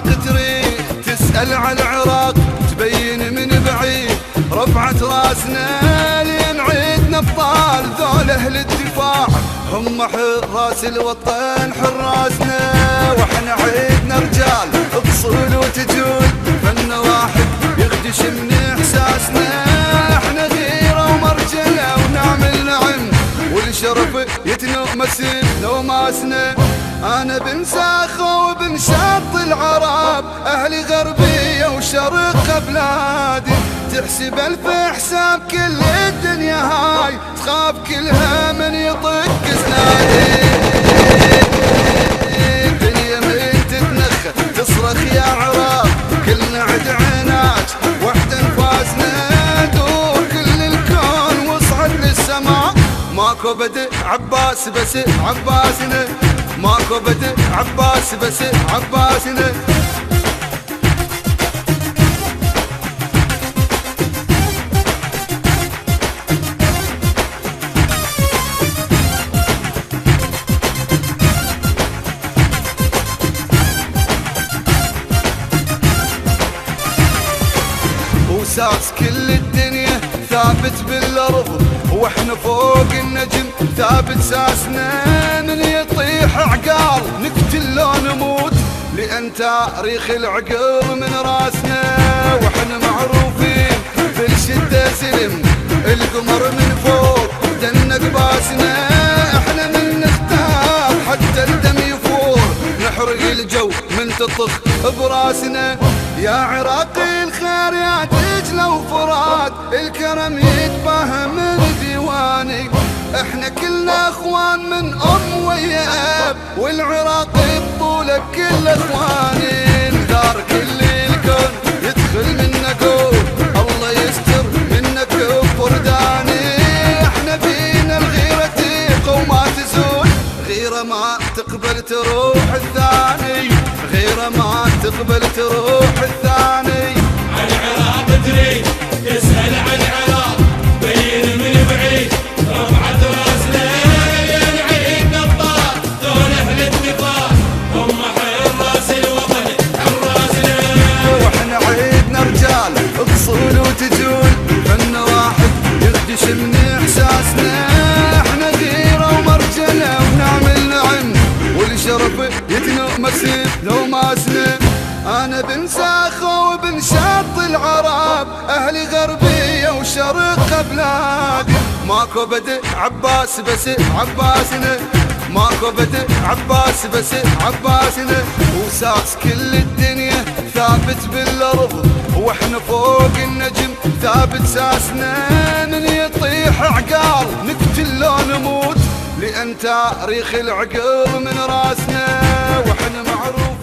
العراق تريد تسأل عن العراق تبين من بعيد. رفعت راسنا لين عيدنا ابطال ذول اهل الدفاع هم حراس الوطن حراسنا. واحنا عيدنا رجال بصول وتجول فن واحد يخدش من احساسنا. احنا غيره ومرجله ونعمل نعم والشرف يتنومس نوماسنا. انا بن ساخه وبن شاط العرب اهلي غربيه وشرق بلادي. تحسب الف حساب كل الدنيا هاي تخاف كلها من يطق سنادي. الدنيا من تتنخى تصرخ يا عرب كلنا عد عناج وحده انفاسنا. دور كل الكون وصعد للسماء ماكو بدء عباس بس عباسنا. ماكو بدء عباس بس عباسنا. وساس كل الدنيا ثابت بالارض واحنا فوق النجم ثابت ساسنا. من يطيح عقال نقتل لو نموت لان تاريخ العقل من راسنا. واحنا معروفين بالشده سلم القمر من فوق دنق باسنا. احنا من نختار حتى الدم يفور نحرق الجو من تطخ براسنا. يا عراقي الخير يا دجله وفرات الكرم يتباهى من ديواني. احنا كلنا اخوان من ام ويا اب والعراقي بطوله بكل اخواني. نثار كل الكون يدخل منا قول الله يستر منك وفرداني. احنا فينا الغيره تيق وما تزول غيره ما تقبل تروح الثاني. غيره ما تقبل تروح الثاني. عن العراق تريد تسأل عن العراق بين من بعيد. رفعت راسنا لين عيدنا ابطال ذول اهل الدفاع هم حراس الوطن حراسنا. واحنا عيدنا رجال بصول وتجول فن واحد يخدش من احساسنا. احنا غيره ومرجله ونعمل نعم والشرف يتنومس نوماسنا. انا بن ساخه وبن شاط العرب اهلي غربيه وشرق بلادي. ماكو بدء عباس بس عباسنا. ماكو بدء عباس بس عباسنا. وساس كل الدنيا ثابت بالارض واحنا فوق النجم ثابت ساسنا. من يطيح عقال نقتل لو نموت لان تاريخ العقل من راسنا. واحنا معروف